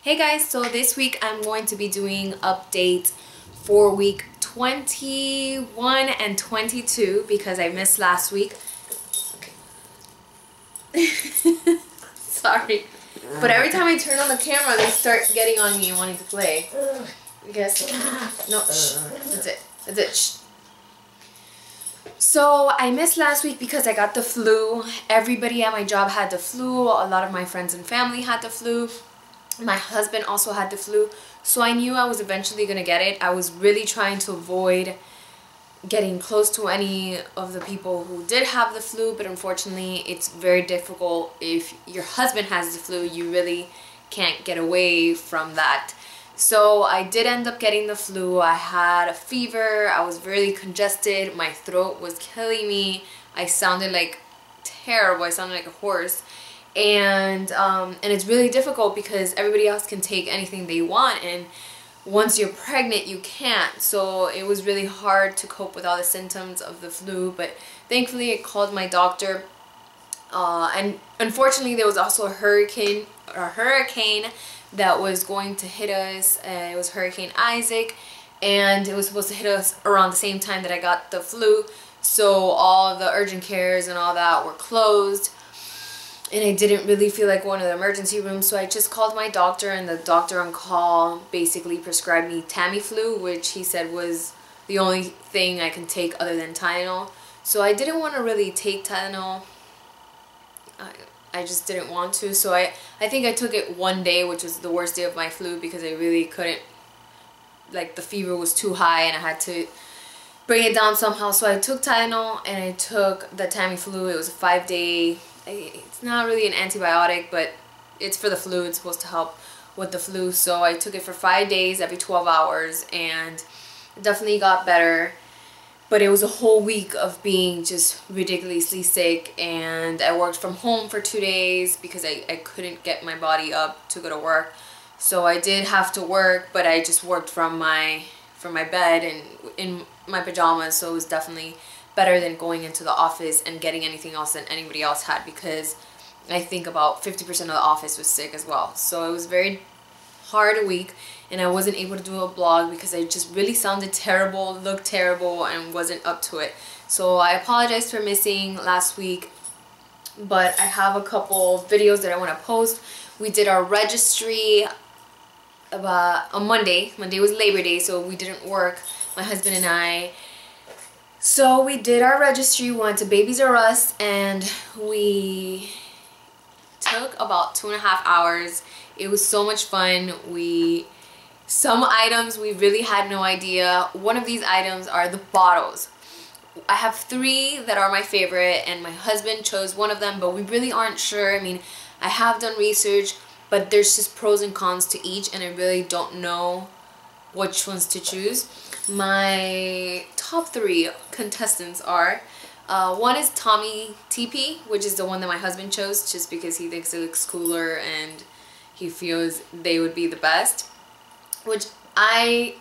Hey guys, so this week I'm going to be doing updates for week 21 and 22 because I missed last week. Okay. Sorry. But every time I turn on the camera, they start getting on me and wanting to play. I guess. No, shh. That's it. That's it. Shh. So I missed last week because I got the flu. Everybody at my job had the flu. A lot of my friends and family had the flu. My husband also had the flu, so I knew I was eventually going to get it. I was really trying to avoid getting close to any of the people who did have the flu, but unfortunately it's very difficult. If your husband has the flu, you really can't get away from that. So I did end up getting the flu. I had a fever. I was really congested. My throat was killing me. I sounded like terrible. I sounded like a horse. And it's really difficult because everybody else can take anything they want, and once you're pregnant you can't. So it was really hard to cope with all the symptoms of the flu, but thankfully I called my doctor, and unfortunately there was also a hurricane that was going to hit us. It was Hurricane Isaac, and it was supposed to hit us around the same time that I got the flu, so all the urgent cares and all that were closed. And I didn't really feel like going to the emergency room, so I just called my doctor, and the doctor on call basically prescribed me Tamiflu, which he said was the only thing I can take other than Tylenol. So I didn't want to really take Tylenol. I just didn't want to. So I think I took it one day, which was the worst day of my flu, because I really couldn't, like, the fever was too high and I had to bring it down somehow. So I took Tylenol and I took the Tamiflu. It was a 5-day. It's not really an antibiotic, but it's for the flu. It's supposed to help with the flu. So I took it for 5 days every 12 hours and it definitely got better. But it was a whole week of being just ridiculously sick, and I worked from home for 2 days because I couldn't get my body up to go to work. So I did have to work, but I just worked from my bed and in my pajamas, so it was definitely better than going into the office and getting anything else than anybody else had, because I think about 50% of the office was sick as well. So it was very hard week, and I wasn't able to do a vlog because I just really sounded terrible, looked terrible, and wasn't up to it. So I apologize for missing last week, but I have a couple videos that I want to post. We did our registry on Monday. Monday was Labor Day, so we didn't work, my husband and I. So we did our registry. We went to Babies R Us, and we took about 2.5 hours. It was so much fun. Some items we really had no idea. One of these items are the bottles. I have 3 that are my favorite, and my husband chose one of them, but we really aren't sure. I mean, I have done research, but there's just pros and cons to each, and I really don't know which ones to choose. My top 3 contestants are, one is Tommee TP, which is the one that my husband chose just because he thinks it looks cooler and he feels they would be the best, which I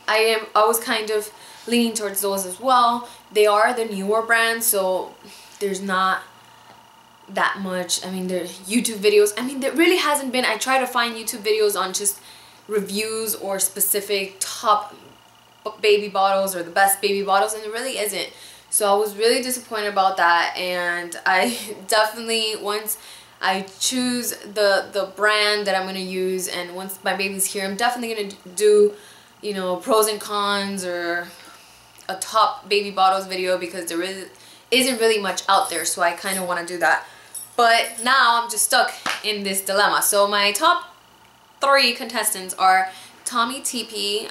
was kind of leaning towards those as well. They are the newer brand, so there's not that much. I mean, there are YouTube videos. I mean, there really hasn't been. I try to find YouTube videos on just reviews or specific top baby bottles or the best baby bottles, and it really isn't. So I was really disappointed about that, and I definitely, once I choose the brand that I'm going to use, and once my baby's here, I'm definitely going to do, you know, pros and cons or a top baby bottles video, because there really isn't really much out there, so I kind of want to do that. But now I'm just stuck in this dilemma. So my top 3 contestants are Tommee TP,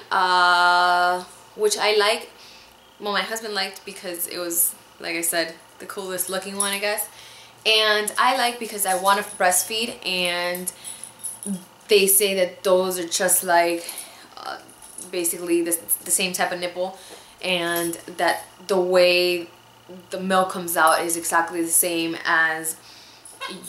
which I like. Well, my husband liked because it was, like I said, the coolest looking one, I guess. And I like because I want to breastfeed, and they say that those are just like basically the same type of nipple, and that the way the milk comes out is exactly the same as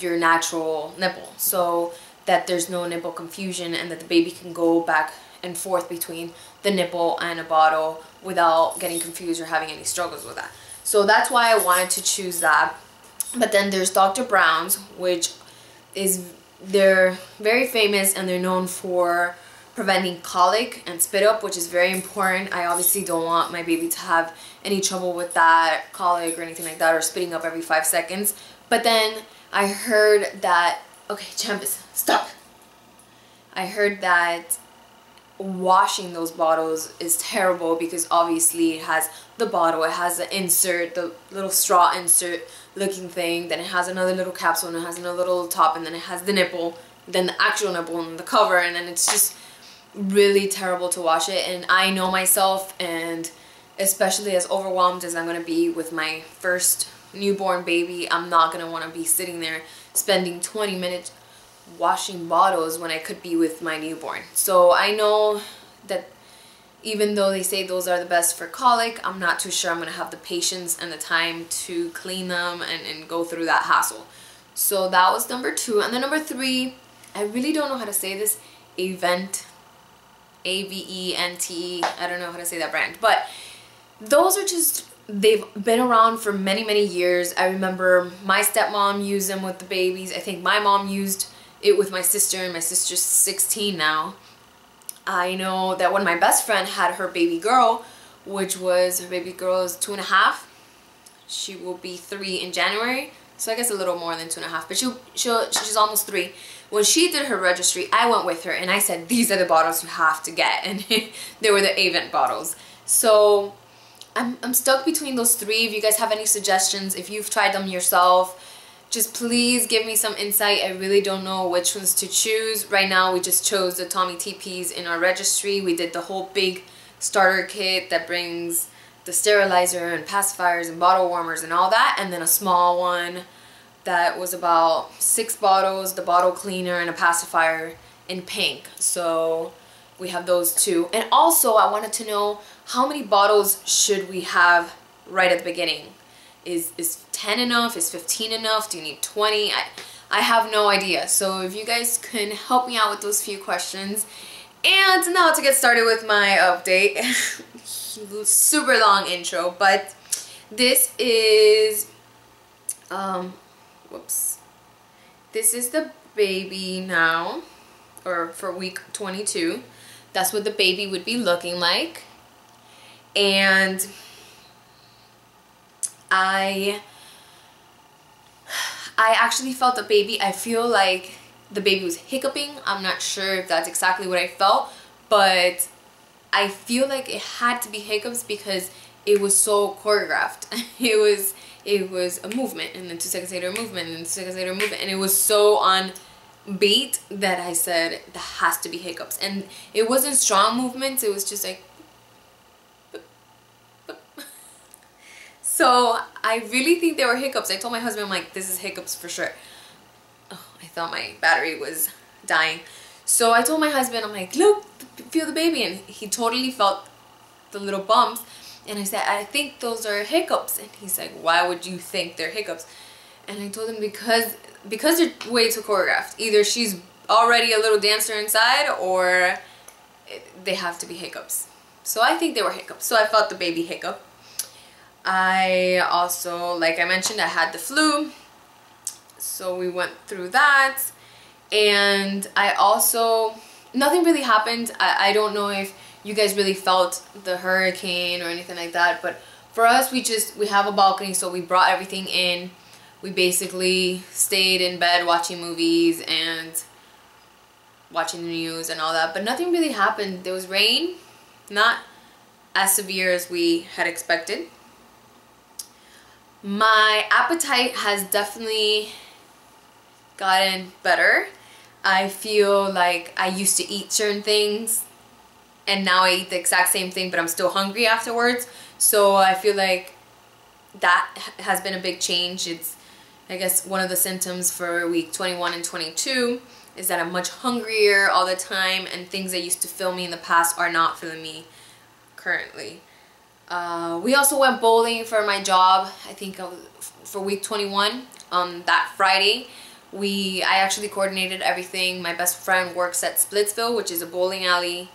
your natural nipple, so that there's no nipple confusion, and that the baby can go back and forth between the nipple and a bottle without getting confused or having any struggles with that. So that's why I wanted to choose that. But then there's Dr. Brown's, which is they're very famous and they're known for preventing colic and spit up, which is very important. I obviously don't want my baby to have any trouble with that, colic or anything like that, or spitting up every 5 seconds. But then I heard that, okay, Champus, stop. I heard that washing those bottles is terrible because obviously it has the bottle, it has the insert, the little straw insert looking thing, then it has another little capsule, and it has another little top, and then it has the nipple, then the actual nipple and the cover, and then it's just really terrible to wash it. And I know myself, and especially as overwhelmed as I'm going to be with my first newborn baby, I'm not going to want to be sitting there spending 20 minutes washing bottles when I could be with my newborn. So I know that even though they say those are the best for colic, I'm not too sure I'm going to have the patience and the time to clean them and go through that hassle. So that was number 2. And then number 3, I really don't know how to say this, Avent, A-V-E-N-T, I don't know how to say that brand, but those are just, they've been around for many, many years. I remember my stepmom used them with the babies. I think my mom used it with my sister, and my sister's 16 now. I know that when my best friend had her baby girl, which was, her baby girl is 2.5, she will be 3 in January, so I guess a little more than 2.5, but she's almost 3. When she did her registry, I went with her and I said, these are the bottles you have to get, and they were the Avent bottles. So I'm stuck between those 3. If you guys have any suggestions, if you've tried them yourself, just please give me some insight. I really don't know which ones to choose. Right now we just chose the Tommee TPs in our registry. We did the whole big starter kit that brings the sterilizer and pacifiers and bottle warmers and all that, and then a small one that was about 6 bottles, the bottle cleaner and a pacifier in pink. So we have those 2. And also I wanted to know, how many bottles should we have right at the beginning? Is 10 enough? Is 15 enough? Do you need 20? I have no idea. So if you guys can help me out with those few questions. And now to get started with my update. Super long intro, but this is whoops. This is the baby now, or for week 22. That's what the baby would be looking like. And I actually felt the baby, I feel like the baby was hiccuping. I'm not sure if that's exactly what I felt, but I feel like it had to be hiccups because it was so choreographed. It was a movement, and then 2 seconds later a movement, and then 2 seconds later a movement, and it was so on beat that I said that has to be hiccups. And it wasn't strong movements, it was just like so I really think they were hiccups. I told my husband, I'm like, this is hiccups for sure. Oh, I thought my battery was dying. So I told my husband, I'm like, look, feel the baby. And he totally felt the little bumps. And I said, I think those are hiccups. And he's like, why would you think they're hiccups? And I told him, because they're way too choreographed. Either she's already a little dancer inside, or they have to be hiccups. So I think they were hiccups. So I felt the baby hiccup. I also, like I mentioned, I had the flu, so we went through that. And I also, nothing really happened. I don't know if you guys really felt the hurricane or anything like that, but for us, we have a balcony, so we brought everything in. We basically stayed in bed watching movies and watching the news and all that, but nothing really happened. There was rain, not as severe as we had expected. My appetite has definitely gotten better. I feel like I used to eat certain things and now I eat the exact same thing, but I'm still hungry afterwards. So I feel like that has been a big change. It's, I guess, one of the symptoms for week 21 and 22 is that I'm much hungrier all the time, and things that used to fill me in the past are not filling me currently. We also went bowling for my job, I think for week 21 on that Friday. I actually coordinated everything. My best friend works at Splitsville, which is a bowling alley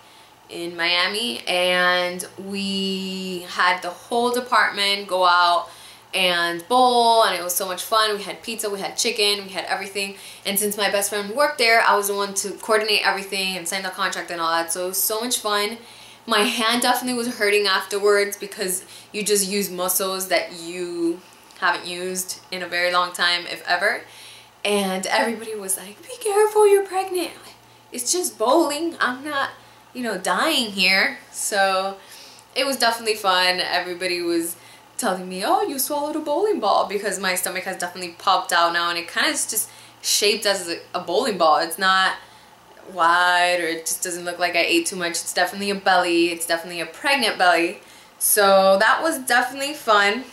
in Miami, and we had the whole department go out and bowl, and it was so much fun. We had pizza, we had chicken, we had everything. And since my best friend worked there, I was the one to coordinate everything and sign the contract and all that. So it was so much fun. My hand definitely was hurting afterwards because you just use muscles that you haven't used in a very long time, if ever. And everybody was like, be careful, you're pregnant. It's just bowling. I'm not, you know, dying here. So it was definitely fun. Everybody was telling me, oh, you swallowed a bowling ball, because my stomach has definitely popped out now, and it kind of is just shaped as a bowling ball. It's not wide, or it just doesn't look like I ate too much. It's definitely a belly. It's definitely a pregnant belly. So that was definitely fun.